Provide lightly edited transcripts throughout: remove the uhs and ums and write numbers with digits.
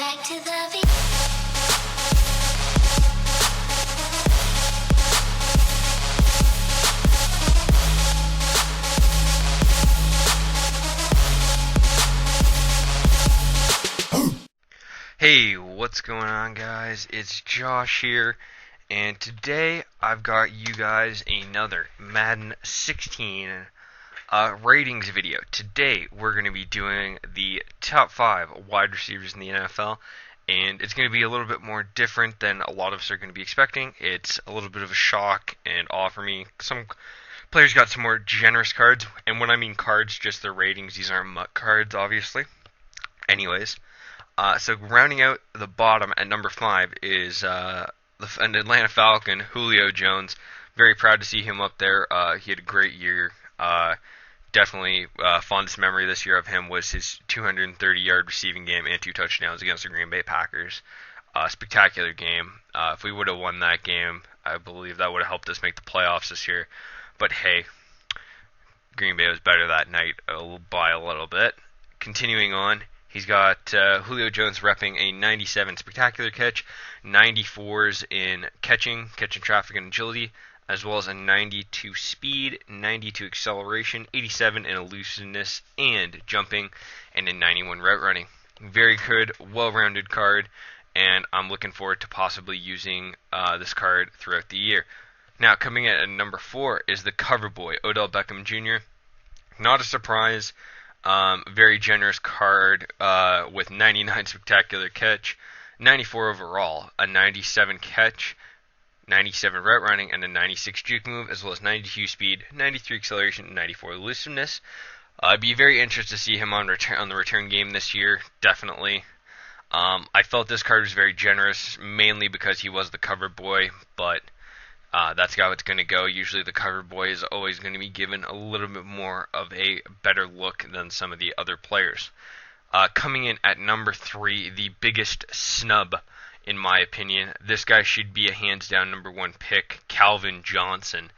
Back to the Hey, what's going on, guys? It's Josh here, and today I've got you guys another Madden 16 ratings video. Today we're going to be doing the top 5 wide receivers in the NFL, and it's going to be a little bit more different than a lot of us are going to be expecting. It's a little bit of a shock and awe for me. Some players got some more generous cards, and when I mean cards, just their ratings. These aren't MUT cards, obviously. Anyways. So rounding out the bottom at number 5 is an Atlanta Falcon, Julio Jones. Very proud to see him up there. He had a great year. Definitely fondest memory this year of him was his 230-yard receiving game and 2 touchdowns against the Green Bay Packers. Spectacular game. If we would have won that game, I believe that would have helped us make the playoffs this year. But hey, Green Bay was better that night by a little bit. Continuing on. He's got Julio Jones repping a 97 spectacular catch, 94s in catching traffic and agility, as well as a 92 speed, 92 acceleration, 87 in elusiveness and jumping, and a 91 route running. Very good, well-rounded card, and I'm looking forward to possibly using this card throughout the year. Now, coming in at number 4 is the cover boy, Odell Beckham Jr. Not a surprise. Very generous card with 99 spectacular catch, 94 overall, a 97 catch, 97 route running, and a 96 juke move, as well as 92 speed, 93 acceleration, and 94 elusiveness. I'd be very interested to see him on the return game this year, definitely. I felt this card was very generous, mainly because he was the cover boy, but that's how it's going to go. Usually the cover boy is always going to be given a little bit more of a better look than some of the other players. Coming in at number 3, the biggest snub, in my opinion. This guy should be a hands-down number 1 pick, Calvin Johnson,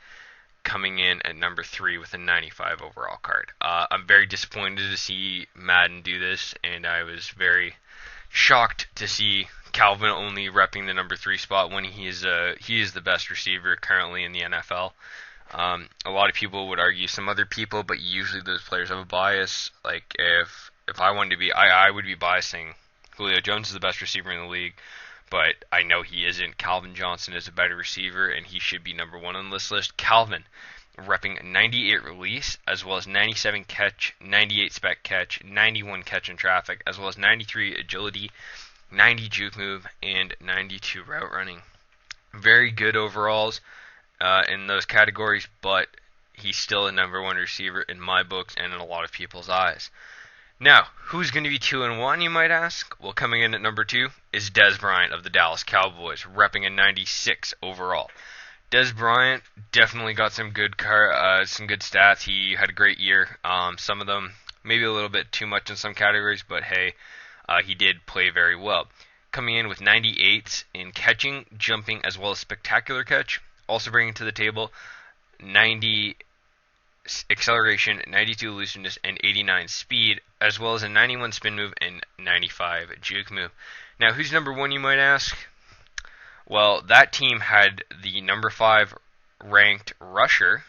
coming in at number 3 with a 95 overall card. I'm very disappointed to see Madden do this, and I was very shocked to see Calvin only repping the number 3 spot when he is the best receiver currently in the NFL. A lot of people would argue some other people, but usually those players have a bias. Like if I wanted to be, I would be biasing Julio Jones is the best receiver in the league, but I know he isn't. Calvin Johnson is a better receiver, and he should be number 1 on this list. Calvin repping 98 release, as well as 97 catch, 98 spec catch, 91 catch in traffic, as well as 93 agility, 90 juke move, and 92 route running. Very good overalls in those categories, but he's still a number 1 receiver in my books and in a lot of people's eyes. Now, who's going to be 2 and 1, you might ask? Well, coming in at number 2 is Dez Bryant of the Dallas Cowboys, repping a 96 overall. Dez Bryant definitely got some good stats. He had a great year. Some of them maybe a little bit too much in some categories, but hey, he did play very well. Coming in with 98s in catching, jumping, as well as spectacular catch. Also bringing to the table 90 acceleration, 92 elusiveness, and 89 speed, as well as a 91 spin move and 95 juke move. Now, who's number 1, you might ask? Well, that team had the number 5 ranked rusher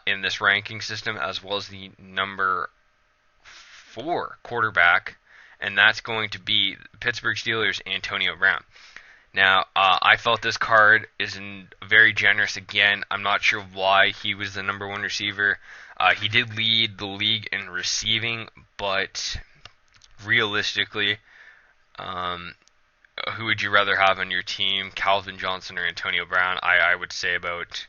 in this ranking system, as well as the number 4 quarterback, and that's going to be Pittsburgh Steelers' Antonio Brown. Now, I felt this card is very generous again. I'm not sure why he was the number 1 receiver. He did lead the league in receiving, but realistically, who would you rather have on your team, Calvin Johnson or Antonio Brown? I would say about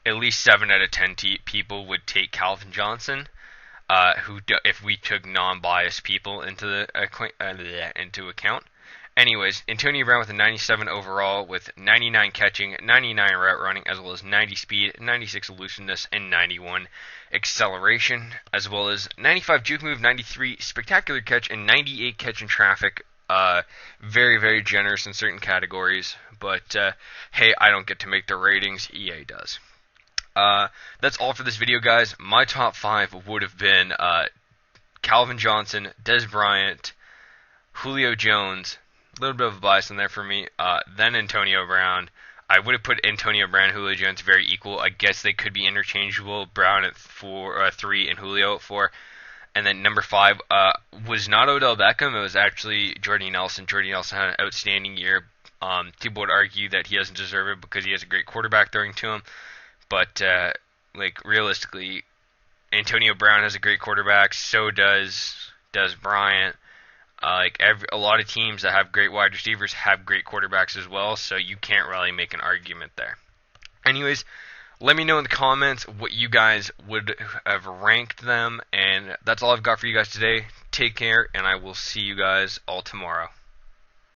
at least 7 out of 10 people would take Calvin Johnson. If we took non-biased people into account. Anyways, Antonio Brown with a 97 overall, with 99 catching, 99 route running, as well as 90 speed, 96 elusiveness, and 91 acceleration, as well as 95 juke move, 93 spectacular catch, and 98 catch in traffic. Very, very generous in certain categories, but hey, I don't get to make the ratings, EA does. That's all for this video, guys. My top 5 would have been Calvin Johnson, Dez Bryant, Julio Jones, a little bit of a bias in there for me. Then Antonio Brown. I would have put Antonio Brown and Julio Jones very equal. I guess they could be interchangeable. Brown at 3, and Julio at 4. And then number 5 was not Odell Beckham. It was actually Jordy Nelson. Jordy Nelson had an outstanding year. People would argue that he doesn't deserve it because he has a great quarterback throwing to him. But realistically, Antonio Brown has a great quarterback. So does Dez Bryant. A lot of teams that have great wide receivers have great quarterbacks as well, so you can't really make an argument there. Anyways, let me know in the comments what you guys would have ranked them, and that's all I've got for you guys today. Take care, and I will see you guys all tomorrow.